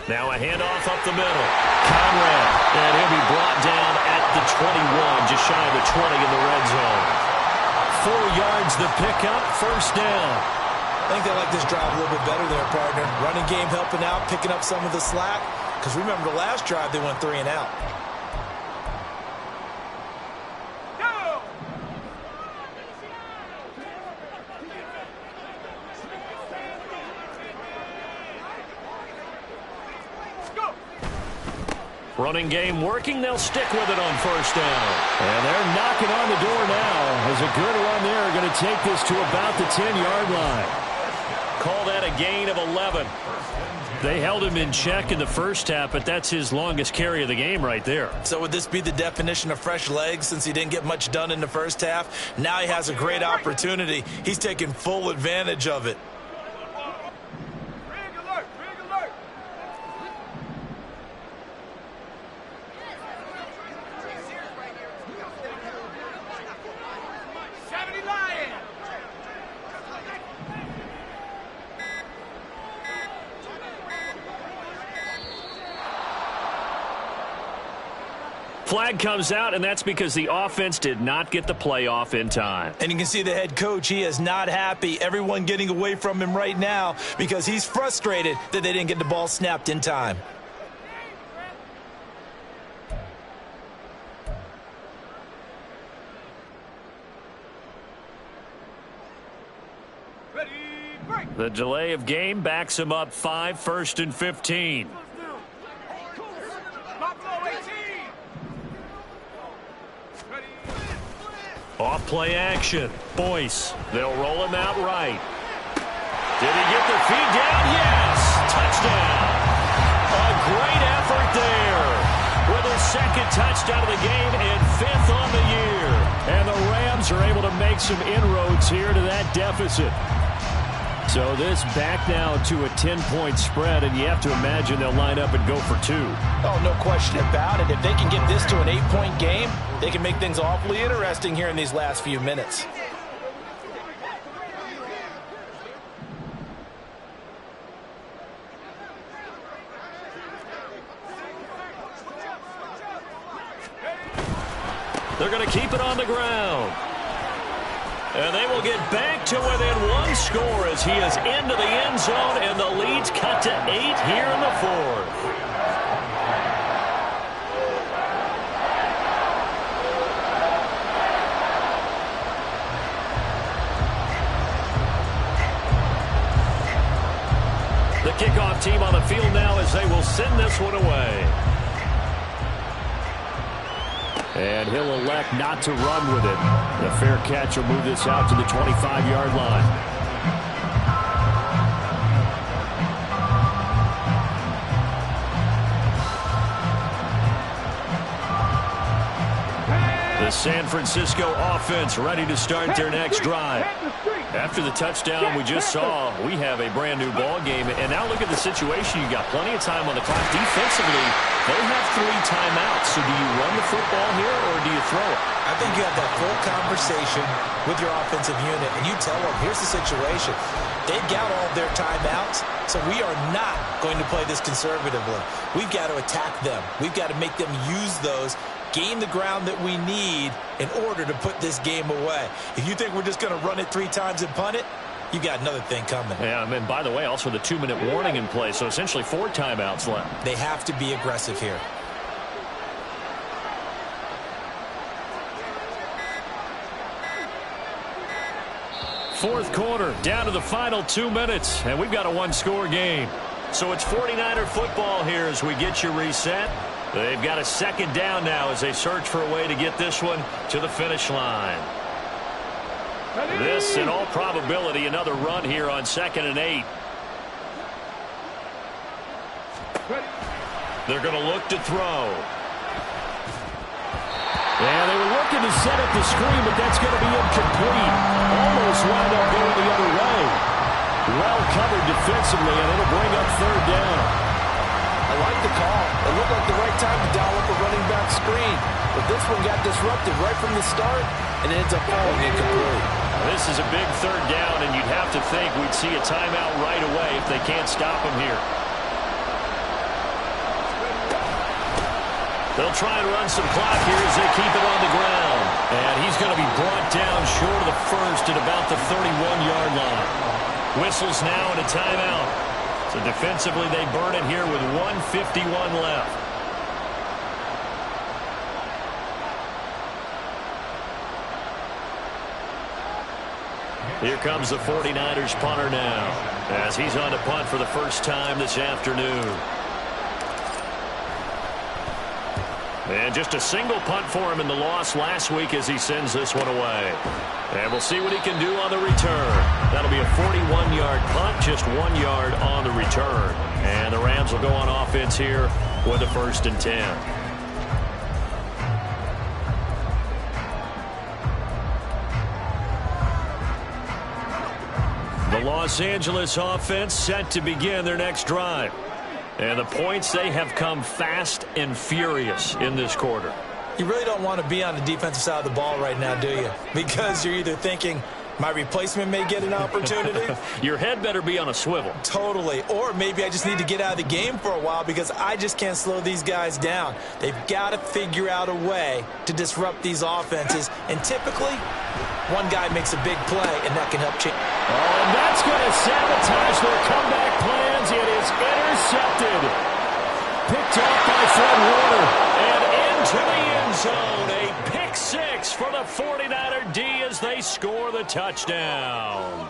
Now a handoff up the middle. Conrad, and he'll be brought down at the 21, just shy of the 20 in the red zone. 4 yards the pickup, first down.
I think they like this drive a little bit better there, partner. Running game helping out, picking up some of the slack. Because remember the last drive, they went 3 and out.
Running game working. They'll stick with it on first down. And they're knocking on the door now. As a good run there, going to take this to about the 10-yard line. Call that a gain of 11. They held him in check in the first half, but that's his longest carry of the game right there.
So would this be the definition of fresh legs since he didn't get much done in the first half? Now he has a great opportunity. He's taking full advantage of it.
Flag comes out, and that's because the offense did not get the play off in time.
And you can see the head coach, he is not happy. Everyone getting away from him right now because he's frustrated that they didn't get the ball snapped in time.
The delay of game backs him up 5, 1st and 15. Off play action. Boyce. They'll roll him out right. Did he get the feed down? Yes! Touchdown. A great effort there. With his 2nd touchdown of the game and 5th on the year. And the Rams are able to make some inroads here to that deficit. So this back now to a 10-point spread, and you have to imagine they'll line up and go for 2.
Oh, no question about it. If they can get this to an 8-point game, they can make things awfully interesting here in these last few minutes.
They're going to keep it on the ground. And they will get back to within 1 score as he is into the end zone, and the lead's cut to 8 here in the 4th. The kickoff team on the field now as they will send this one away. And he'll elect not to run with it. The fair catch will move this out to the 25-yard line. The San Francisco offense ready to start their next drive. After the touchdown we just saw, we have a brand-new ball game. And now look at the situation. You got plenty of time on the clock. Defensively, they have 3 timeouts. So do you run the football here or do you throw it?
I think you have that full conversation with your offensive unit, and you tell them, here's the situation. They've got all of their timeouts, so we are not going to play this conservatively. We've got to attack them. We've got to make them use those, gain the ground that we need in order to put this game away. If you think we're just going to run it 3 times and punt it, you got another thing coming.
Yeah, and by the way, also the 2-minute warning in play, so essentially 4 timeouts left.
They have to be aggressive here.
Fourth quarter, down to the final 2 minutes, and we've got a 1-score game. So it's 49er football here as we get you reset. They've got a 2nd down now as they search for a way to get this one to the finish line. This, in all probability, another run here on 2nd and 8. They're going to look to throw. And they were looking to set up the screen, but that's going to be incomplete. Almost wound up going the other way. Well covered defensively, and it'll bring up third down.
I like the call. It looked like the right time to dial up a running back screen. But this one got disrupted right from the start, and it ends up falling incomplete.
Now, this is a big third down, and you'd have to think we'd see a timeout right away if they can't stop him here. They'll try and run some clock here as they keep it on the ground. And he's going to be brought down short of the first at about the 31-yard line. Whistles now and a timeout. So defensively, they burn it here with 1:51 left. Here comes the 49ers punter now, as he's on to punt for the first time this afternoon. And just a single punt for him in the loss last week as he sends this one away. And we'll see what he can do on the return. That'll be a 41-yard punt, just 1 yard on the return. And the Rams will go on offense here with a 1st and 10. The Los Angeles offense set to begin their next drive. And the points, they have come fast and furious in this quarter.
You really don't want to be on the defensive side of the ball right now, do you? Because you're either thinking, my replacement may get an opportunity.
Your head better be on a swivel.
Totally. Or maybe I just need to get out of the game for a while because I just can't slow these guys down. They've got to figure out a way to disrupt these offenses. And typically, one guy makes a big play, and that can help change.
Oh, and that's going to sabotage their comeback plans. It is intercepted. Picked off by Fred Warner. And into the end zone. A pick six for the 49er D as they score the touchdown.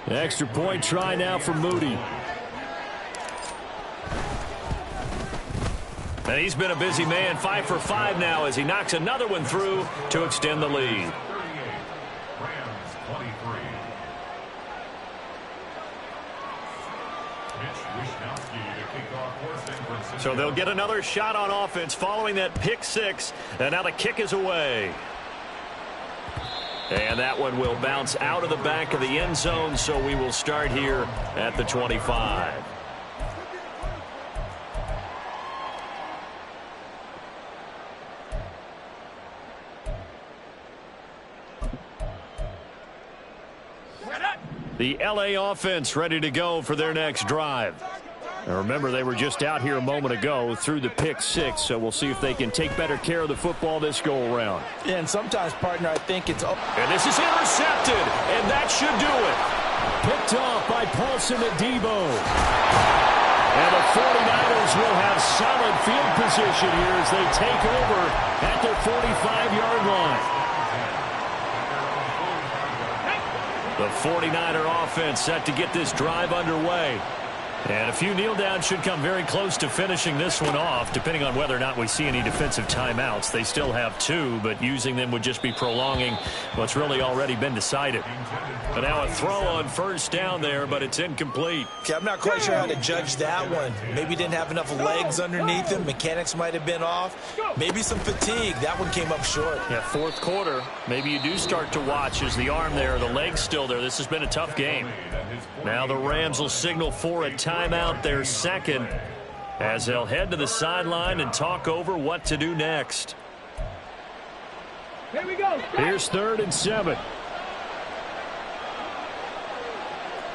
Extra point try now for Moody. And he's been a busy man, 5 for 5 now as he knocks another one through to extend the lead.
38, Rams 23. Mitch Wishnowsky to kick off for San Francisco.
So they'll get another shot on offense following that pick six. And now the kick is away. And that one will bounce out of the back of the end zone, so we will start here at the 25. The LA offense ready to go for their next drive. Now remember, they were just out here a moment ago through the pick six, so we'll see if they can take better care of the football this go-around.
Yeah, and sometimes, partner, I think it's up.
And this is intercepted, and that should do it. Picked off by Paulson Adebo. And the 49ers will have solid field position here as they take over at their 45-yard line. The 49er offense set to get this drive underway. And a few kneel downs should come very close to finishing this one off, depending on whether or not we see any defensive timeouts. They still have 2, but using them would just be prolonging what's really already been decided. But now a throw on first down there, but it's incomplete.
Okay, I'm not quite sure how to judge that one. Maybe didn't have enough legs underneath him. Mechanics might have been off. Maybe some fatigue. That one came up short.
Yeah, fourth quarter, maybe you do start to watch as the arm there, the leg's still there. This has been a tough game. Now the Rams will signal for a timeout, their second, as they'll head to the sideline and talk over what to do next.
Here we go.
Here's 3rd and 7.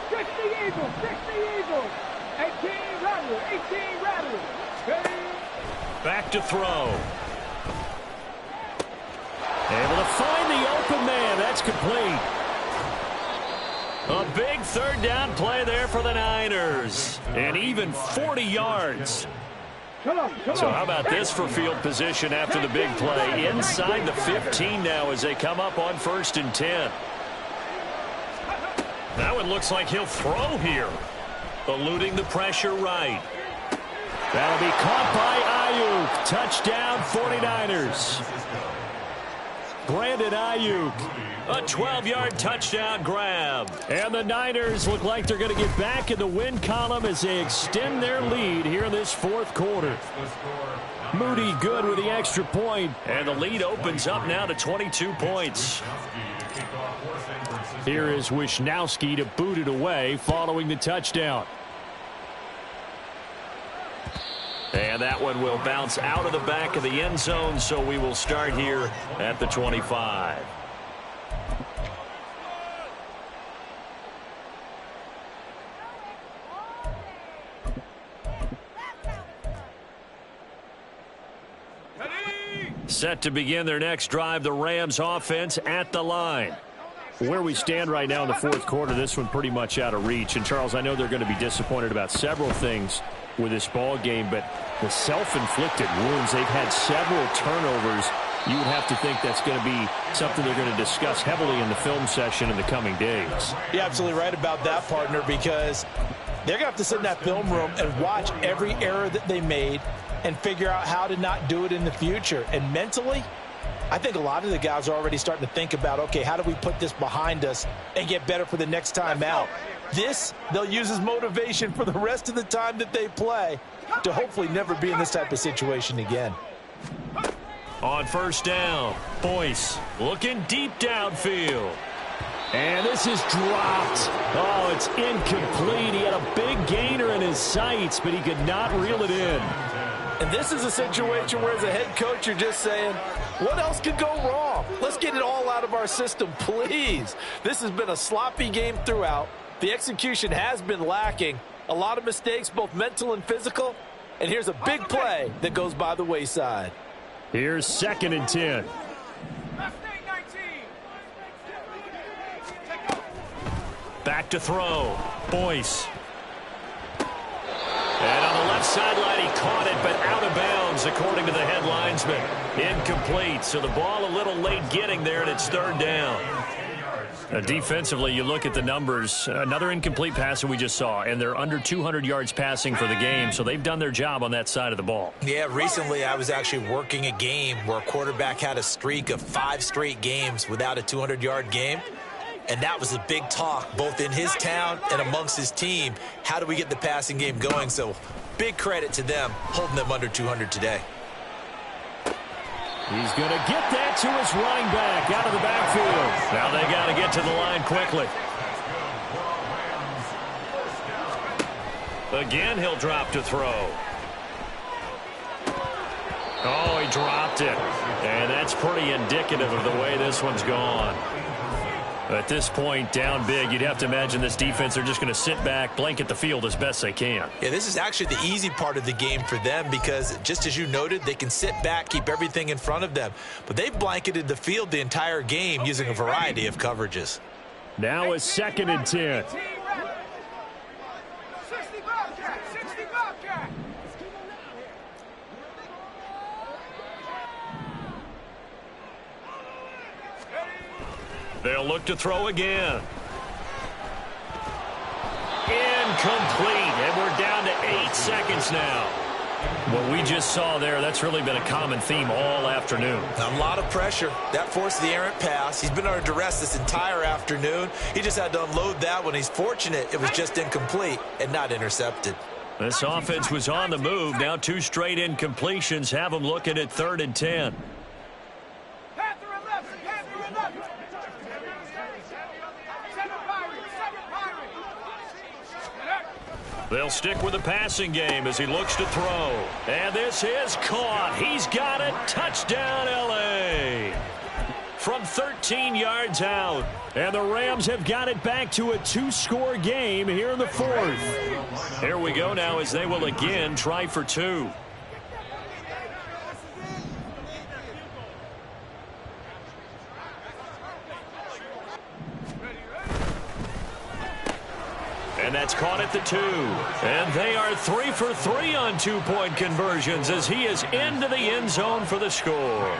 Stretch the eagle. Stretch the eagle. 18 rattle. 18 rattle. Ready?
Back to throw. Able to find the open man. That's complete. A big 3rd down play there for the Niners. And even 40 yards. So how about this for field position after the big play? Inside the 15 now as they come up on 1st and 10. That one looks like he'll throw here. Eluding the pressure right. That'll be caught by Ayuk. Touchdown 49ers. Brandon Ayuk.
A 12-yard touchdown grab.
And the Niners look like they're going to get back in the win column as they extend their lead here in this fourth quarter. Moody good with the extra point.
And the lead opens up now to 22 points.
Here is Wishnowski to boot it away following the touchdown.
And that one will bounce out of the back of the end zone, so we will start here at the 25. Set to begin their next drive, the Rams offense at the line.
Where we stand right now in the fourth quarter, this one pretty much out of reach. And, Charles, I know they're going to be disappointed about several things with this ball game, but the self-inflicted wounds, they've had several turnovers. You would have to think that's going to be something they're going to discuss heavily in the film session in the coming days.
You're absolutely right about that, partner, because they're going to have to sit in that film room and watch every error that they made and figure out how to not do it in the future. And mentally, I think a lot of the guys are already starting to think about, okay, how do we put this behind us and get better for the next time out? This, they'll use as motivation for the rest of the time that they play to hopefully never be in this type of situation again.
On first down, Boyce looking deep downfield.
And this is dropped. Oh, it's incomplete. He had a big gainer in his sights, but he could not reel it in.
And this is a situation where, as a head coach, you're just saying, what else could go wrong? Let's get it all out of our system, please. This has been a sloppy game throughout. The execution has been lacking. A lot of mistakes, both mental and physical. And here's a big play that goes by the wayside.
Here's 2nd and 10.
Back to throw. Boyce. And on the left sideline, he caught it, but out of bounds, according to the head linesman. Incomplete, so the ball a little late getting there, and it's 3rd down.
Defensively, you look at the numbers. Another incomplete pass that we just saw, and they're under 200 yards passing for the game, so they've done their job on that side of the ball.
Yeah, recently I was actually working a game where a quarterback had a streak of 5 straight games without a 200-yard game. And that was a big talk, both in his town and amongst his team. How do we get the passing game going? So big credit to them, holding them under 200 today.
He's going to get that to his running back out of the backfield.
Now they got to get to the line quickly. Again, he'll drop to throw. Oh, he dropped it. And that's pretty indicative of the way this one's gone. At this point, down big, you'd have to imagine this defense are just going to sit back, blanket the field as best they can.
Yeah, this is actually the easy part of the game for them because, just as you noted, they can sit back, keep everything in front of them. But they've blanketed the field the entire game using a variety of coverages.
Now it's 2nd and 10.
They'll look to throw again. Incomplete, and we're down to 8 seconds now.
What we just saw there, that's really been a common theme all afternoon.
A lot of pressure. That forced the errant pass. He's been under duress this entire afternoon. He just had to unload that one. He's fortunate it was just incomplete and not intercepted.
This offense was on the move. Now 2 straight incompletions have them looking at 3rd and 10. They'll stick with the passing game as he looks to throw. And this is caught. He's got it. Touchdown, L.A. From 13 yards out.
And the Rams have got it back to a 2-score game here in the 4th.
Here we go now as they will again try for 2. And that's caught at the 2. And they are 3 for 3 on 2-point conversions as he is into the end zone for the score.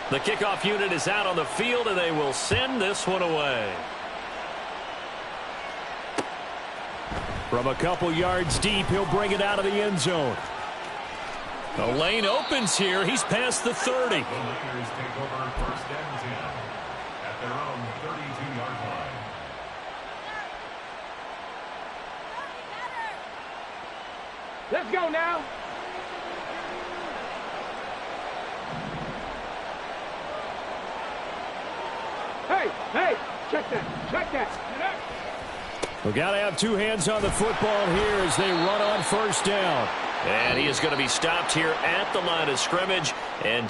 The kickoff unit is out on the field, and they will send this one away.
From a couple yards deep, he'll bring it out of the end zone. The lane opens here. He's past the 30.
The Lakers take over first and 10 at their own 32-yard line.
Let's go now. Hey, check that.
We've got to have two hands on the football here as they run on first down. And he is going to be stopped here at the line of scrimmage. And